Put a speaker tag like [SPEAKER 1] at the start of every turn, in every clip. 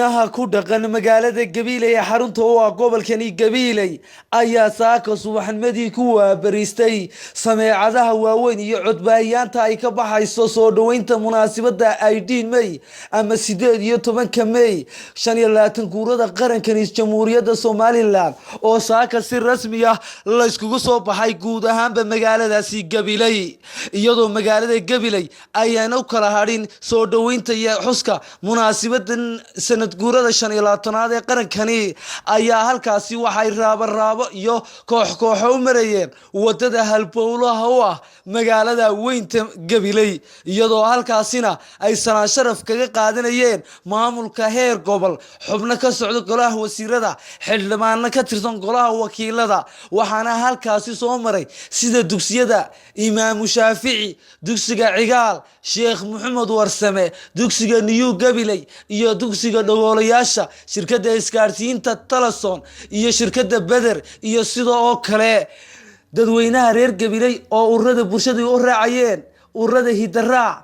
[SPEAKER 1] dadweynaha ku dhaqan magaalada Gabiley ee xarunta u ah gobolkani Gabiley ayaa saaka subaxnimadii ku waabariistay sameecadaha waaweyn iyo codbaahiyaanta ay ka baxayso soo dhaweynta munaasabada 18 May ama 18 May 25 guurada qarankan Jamhuuriyadda Soomaaliland oo saaka si rasmi ah la iskugu soo baxay guud ahaanba magaaladaasi Gabiley iyadoo magaalada Gabiley ayaan u kala harin soo dhaweynta iyo xuska munaasibadan sanad guurada 25aad ee qarankani ayaa halkaasi waxay raabo iyo koox u marayeen wadada halbowlaha u ah magaalada weynta Gabiley iyadoo halkaasina ay sanad sharaf kaga qaadanayeen maamulka heer gobol xubno ka socda golaha wasiirada xildhibaano ka tirsan golaha wakiilada waxaana halkaasi soo maray sida dugsiyada Imaam Shaafici dugsiga Cigaal Sheekh Maxamed Warsame dugsiga New Gabiley iyo dugsiga dhagoolayaasha shirkadda isgaarsiinta Talason iyo shirkadda Beder iyo sidoo kale dadweynaha reer Gabiley oo ururada bulshada u raacayeen ururada hidaraac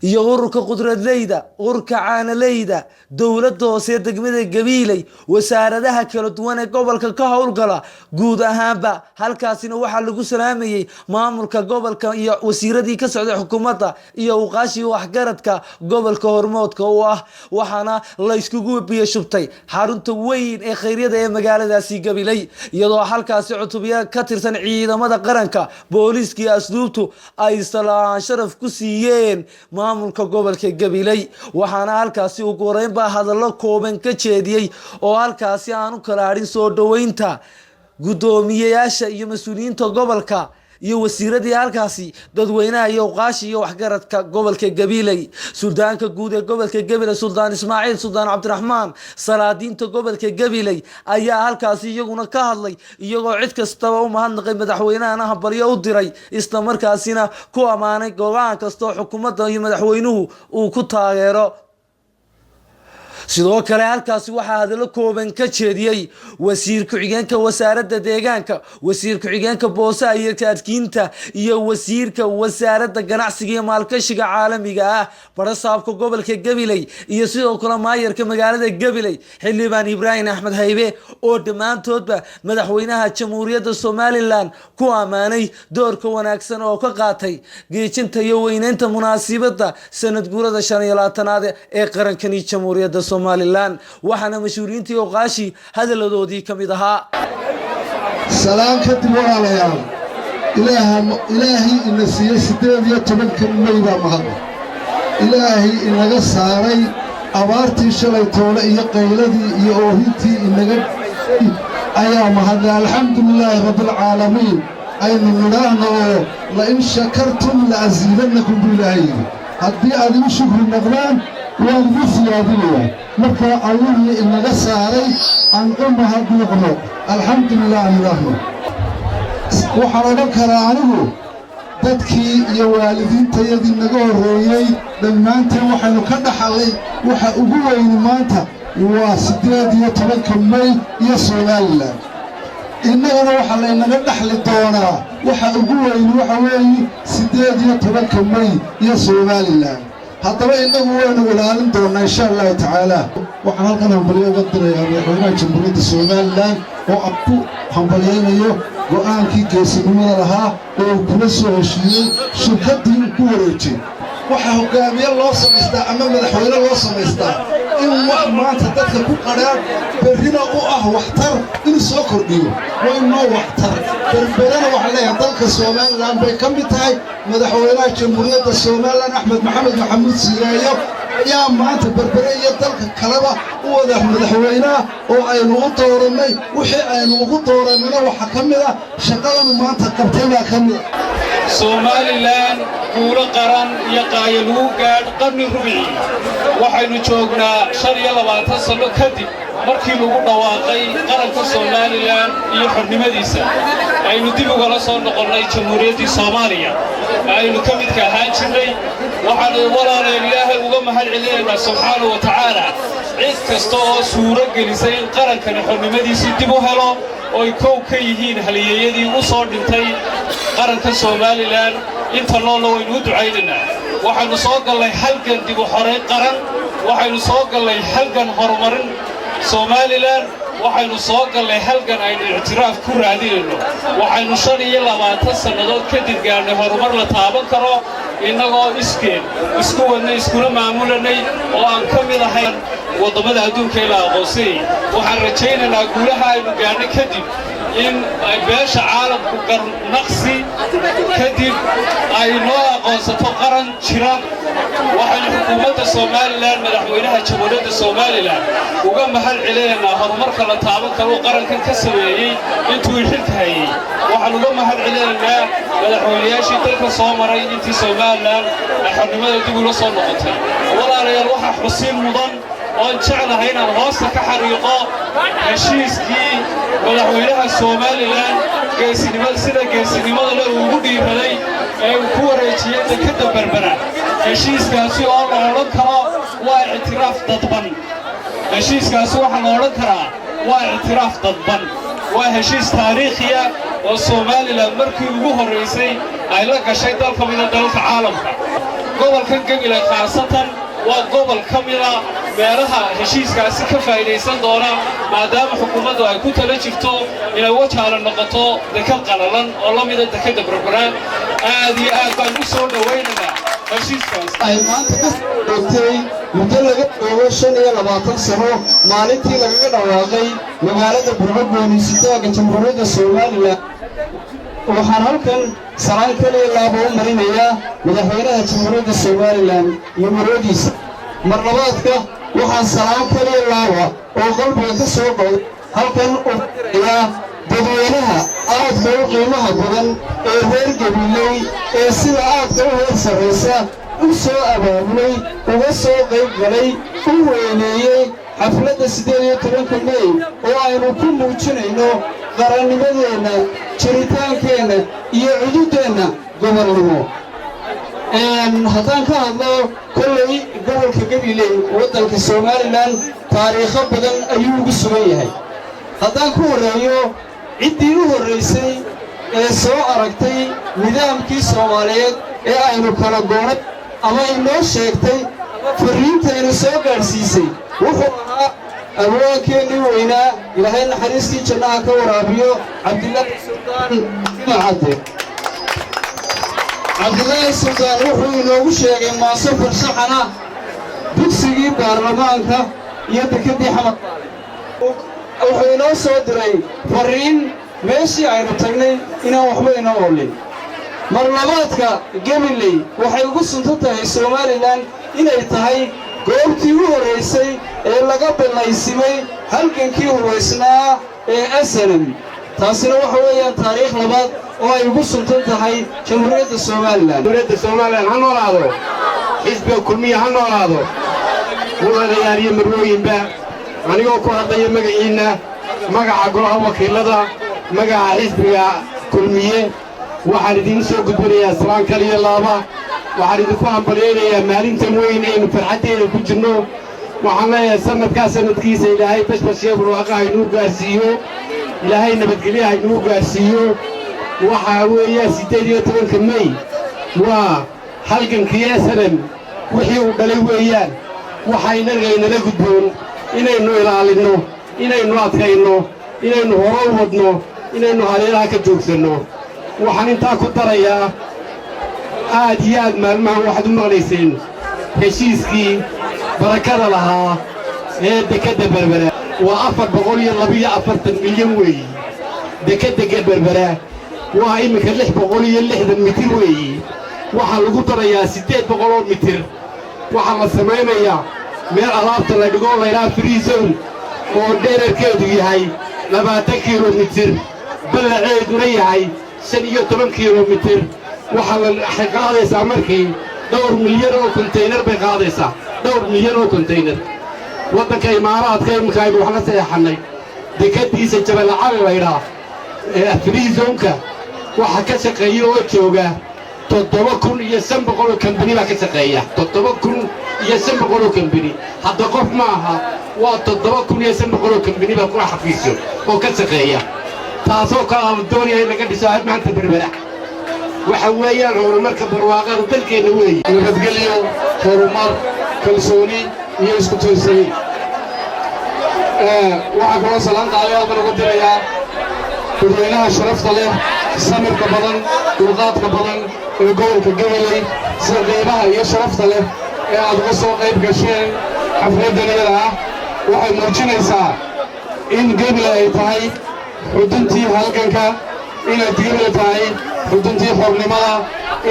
[SPEAKER 1] iyo ururka qudradleyda ururka caanaleyda dawladda hoose degmada Gabiley wasaaradaha kala duwan ee gobolka ka howlgala guud ahaanba halkaasina waxa lagu salaamayay maamulka gobolka iyo wasiiradii ka socday xukuumadda iyo uqaashi waxgaradka gobolka hormoodka oo ah waxaana la iskugu biyashubtay xarunta weyn ee khayriyeed ee magaaladaasi Gabiley iyadoo halkaasi cutubyo ka tirsan ciidamada qaranka booliiska asluubtu ay salaan sharaf ku siiyeen maamulka gobolka Gabiley waxaana halkaasi ugu horeynba hadallo kooban ka jeediyay oo halkaasi aan u kala harin soo dhaweynta gudoomiyayaasha iyo mas'uuliyiinta gobolka iyo wasiiradii halkaasi dadweynaha iyo uqaashi iyo waxgaradka gobolka Gabiley suldaanka guud ee gobolka Gabiley Suldaan Ismaaciil Suldaan Cabdiraxmaan salaadiinta gobolka Gabiley ayaa halkaasi iyaguna ka hadlay iyagoo cid kastaba u mahadnaqay madaxweynaha baryo u diray isla markaasina ku amaanay go'aan kasta xukuumadda iyo madaxweynuhu uu ku taageero sidoo kale halkaasi waxa hadallo kooban ka jeediyay wasiir ku-xigeenka wasaaradda deegaanka wasiir ku-xigeenka boosaha iyo taadkiinta iyo wasiirka wasaaradda ganacsiga iyo maalgashiga caalamiga ah barasaabka gobolka Gabiley iyo sidoo kale maayarka magaalada Gabiley xildhibaan Ibraahim Axmed Haybe oo dhamaantoodba madaxweynaha Jamhuuriyadda Soomaaliland ku amaanay doorka wanaagsan oo ka qaatay geejinta iyo weynaynta munaasabada sanad guurada 25aad ee qarankani Jamhuuriyadda Somaliland waxaana mas'uuliyiintii uqaashi hadaladoodii kamid ahaa
[SPEAKER 2] salaam ka dib walaalayaal ilaahi ina siiyay 18 May baa mahad ilaahi inaga saaray abaartii shalay toole iyo qayladii iyo oohintii inaga ayaa mahad alxamdulilaahi rabbil caalamiin aynu nidhaahno la in shakartum la aziidannakum billahi haddii aad u shukri noqdaan waan u siyaadinayaa marka ayuu inaga saaray aan u mahadnaqno alxamdulillah ilaahi waxaan oran karaa anigu dadkii iyo waalidiintayadii naga horreeyay dhammaanteen waxaynu ka dhaxalay waxa ugu weyn maanta waa 18 May iyo Somaliland innagana waxa laynaga dhaxli doonaa waxa ugu weyn waxa weeye 18 May iyo Somaliland haddaba inagu waynu ilaalin doonaa insha Allah tacaala waxaan halkan hambalyo uga dirayaa madaxweynaha Jamhuuriyadda Somaliland oo abku hambalyaynayo go'aankii geesinimada lahaa oo kula soo heshiiyey shirkaddii ku wareejay waxa hogaamiye loo samaystaa ama madaxweyne loo samaystaa in wax maanta dadka ku qaraan berrina u ah waxtar in soo kordhiyo way noo waxtar berberana waxa leeyahay dalka Somaliland bay ka mid tahay madaxweynaha Jamhuuriyadda Somaliland Axmed Maxamed Maxamuud Siiraayo ayaa maanta berbere iyo dalka kaleba u wada madaxweynaha oo aynu u dooranay wixii aynu ugu dooranayna waxa ka mid ah shaqadan maanta qabtay baa ka mid
[SPEAKER 3] Somaliland guulo qaran iyo qaayil ugu gaadh qarni rubici waxaynu joognaa 25 sano kadib markii lagu dhawaaqay qaranka Somaliland iyo xornimadiisa aynu dib uga soo noqonnay Jamhuuriyaddii Soomaaliya aynu ka mid ka ahaan jirnay waxaanu walaalayeen Ilaahay uga mahad celinaynaa subxaanahu wa ta'aala cid kasta oo suuro gelisay in qarankani xornimadiisa dib u helo oo ay koow ka yihiin halyeeyadii u soo dhintay qaranka Somaliland inta loo waynu ducaynaynaa waxaanu soo galnay halgan dib u xoreyn qaran waxaynu soo gallay halgan horumarin somalilan waxaynu soo gallay halgan aynu ictiraaf ku raadinayno waxaynu 25 sannadood kadib gaarnay horumar la taaban karo innagoo isku wadnay iskuna maamulanay oo aan ka mid ahayn waddamada adduunka ilaa aqoonsay waxaan rajaynaynaa guulaha aynu gaarnay kadib in ay beesha caalamku garnaqsi kadib ay noo aqoonsato qaran jira waxaynu xukuumadda somalilan madaxweynaha jamhuuriyadda somalilan uga mahad celinaynaa horumarka la taaban karo qarankan ka sameeyey intuu xilka hayay waxaan uga mahad celinaynaa madaxweynayaashii dalka soo maray intii somalilan ay xornimada dib ula soo noqotay walaalayaal waxaa xusiin mudan oon jeclahay inaan hoosta ka xariiqo heshiiskii madaxweynaha somalilan sida geesinimada leh uu ugu dhiiraday ee uu ku wareejiyey dekadda berbera heshiiskaasi oo la odhan karo waa ictiraaf dadban heshiiskaasi waxaa la odhan karaa waa ictiraaf dadban waa heshiis taariikhiya oo somalilan markii ugu horraysay ay la gashay dal ka mida dalalka caalamka gobolkan gabiley khaasatan waa gobol ka mida meelaha heshiiskaasi ka faa'iidaysan doona maadaama xukuumaddu ay ku tala jirto inay wajaala noqoto dekad qalalan oo la mida dekadda berbera aad iyo aad baan u soo dhowaynaynaa heshiiskaas
[SPEAKER 2] ay maanta ka dhigtay muddo laga joogo 25 sano maalintii lagaga dhawaaqay magaalada burburgoonisidaaga jamhuuriyadda somalilan waxaan halkan salaan kaliya laabo u marinayaa madaxweynaha jamhuuriyadda somalilan iyo marwadiisa mar labaadka waxaan salaan kaliya laaba oo qalbiga ka soo dhow halkan u fadhiyaa dadweynaha aadka u qiimaha badan ee reer gabiley ee sida aadka u heer sarraysa u soo abaabulay uga soo qayb galay u weyneeyey xafladda 18 May oo aynu ku muujinayno qarannimadeenna jiritaankeenna iyo cududeenna gobolnimo haddaan ka hadlo kolley gobolka gabiley waddanka somalilan taariikho badan ayuu ugu sugan yahay haddaan ku horreeyo ciddii u horraysay ee soo aragtay nidaamkii soomaaliyeed ee aynu kala goonay ama inoo sheegtay farriintaynu soo gaadhsiisay wuxuu ahaa abwaankeenii weynaa ilaahay naxariistii jannaha ka waraabiyo cabdilaahi suldaan macadde cabdilaahi suldaan wuxuu inoogu sheegay maaso farshaxana dugsigii baarlamaanka iyo dekeddii xamad wuxuu inoo soo diray farriin meeshii aynu tagnay inaan waxba inoo oolin mar labaadka gabiley waxay ugu sunto tahay somalilan inay tahay goobtii u horraysay ee laga ballaysimay halgankii hubaysnaa ee asalam taasina waxa weeyaan taariikh labaad oo ay ugu suntan tahay jamhuuriyadda somalilan
[SPEAKER 4] ha noolaado xisbiga kulmiya ha noolaado mudanayaal iyo marwooyinba anigoo ku hadlaya magaciinna magaca golaha wakiilada magaca xisbiga kulmiye waxaan idiin soo gudbinayaa salaan kaliya laaba waxaan idinku hambalyaynayaa maalintan weyn aynu farxaddeeda ku jirno waxaan leeyahay sanadkiisa ilaahay bashbashiya barwaaqa haynuu gaarsiiyo ilaahay nabadgelya haynuu gaarsiiyo waxaa weeyaa 18 May waa halgankii asalam wixii uu dhalay weeyaan waxaynaynala gudboon inaynu ilaalinno inaynu adkayno inaynu horo u wadno inaynu haleelaha ka joogsanno waxaan intaa ku darayaa aad iyo aad maalmahan waxaad u maqlayseen heshiiskii barakada lahaa ee dekedda berbera waa 442 milyan weeyi dekedda berbera waa iminka 660 mitir weeyi waxaa lagu darayaa 800 oo mitir waxaa la samaynayaa meel alaabta la dhigo laydhaa free zone oo dherarkeedu yahay 20 kilomitir ballaceeduna yahay 15 kilomitir waxay qaadaysaa markii dhowr milyan oo konteynar bay qaadaysaa dhowr milyan oo konteynar waddanka imaaraadka iminka aynu wax la saxeexannay dekaddiisa jabal cali laydhaa free zoneka waxa ka shaqeeya oo jooga 7,500 oo kambani baa ka shaqeeya 7,500 oo kambani hadda qof ma aha waa 7,500 oo kambani baa ku xafiisyo oo ka shaqeeya taasoo kala doonaya in laga dhiso maanta berbera waxa weeyaan horumarka barwaaqada dalkeenna weeye nabadgelyo horumar kalsooni iyo isku toosani waxaa kaloo salaan qaaliyaal baan ugu dirayaa dadweynaha sharafta leh samirka badan dulqaadka badan ee gobolka gabiley sida qiimaha iyo sharafta leh ee aad uga soo qayb gasheen xafladdan iyada ah waxay muujinaysaa in gabiley ay tahay xuduntii halganka inay gabiley tahay xuduntii xornimada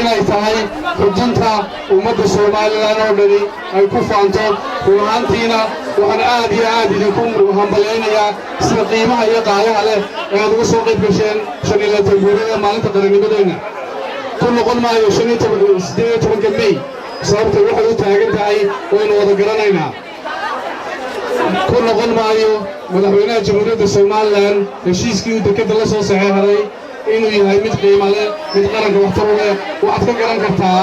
[SPEAKER 4] inay tahay xudunta ummadda Soomaaliland oo dhani ay ku faanto run ahaantiina waxaan aad iyo aad idinku hambaleynayaa sida qiimaha iyo qaayaha leh ee aad uga soo qayb gasheen 15 guurida maalinta qarannimadeenna ku noqon maayo 18 May sababta waxay u taagan tahay waynu wada garanaynaa ku noqon maayo madaxweynaha jamhuuriyadda Soomaaliland heshiiskii uu dekada la soo saxeexay inuu yahay mid qiimo leh mid qaranka waxtar u leh waxaad ka garan kartaa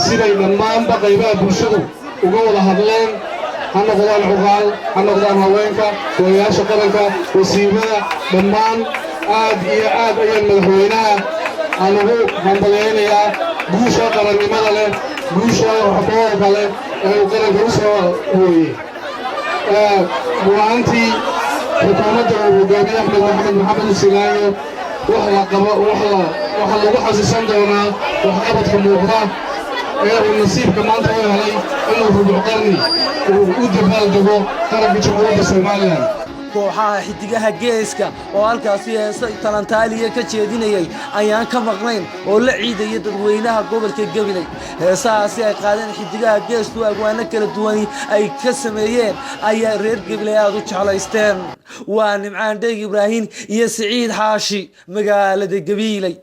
[SPEAKER 4] siday dhammaanba qaybaha bulshadu uga wada hadleen ha noqdaan cuqaal ha noqdaan haweenka golayaasha qaranka wasiirada dhammaan aad iyo aad ayaan madaxweynaha aan ugu hambaleynayaa guusha qarannimada leh guusha waxqabadka leh ee uu qaranka u soo hooyey runaantii xukuumadda uu hogaamiye Axmed Maxamed Silaayo waxa lagu xasuusan doonaa waxqabadka muuqda ee uu nasiibka maanta u helay inuu rubuc qarni u dabaaldego qaranka jamhuuriyadda Soomaaliland
[SPEAKER 1] kooxaha xidigaha geeska oo halkaasi heesa talantaaliya ka jeedinayay ayaan ka maqnayn oo la ciidaya dadweynaha gobolka Gabiley heesahaasi ay qaadeen xidigaha geestu agwaana kala duwan ay ka sameeyeen ayaa reer Gabiley aad u jeclaysteen waa Nimcaan Dheeg Ibraahin iyo Siciid Xaashi magaalada Gabiley.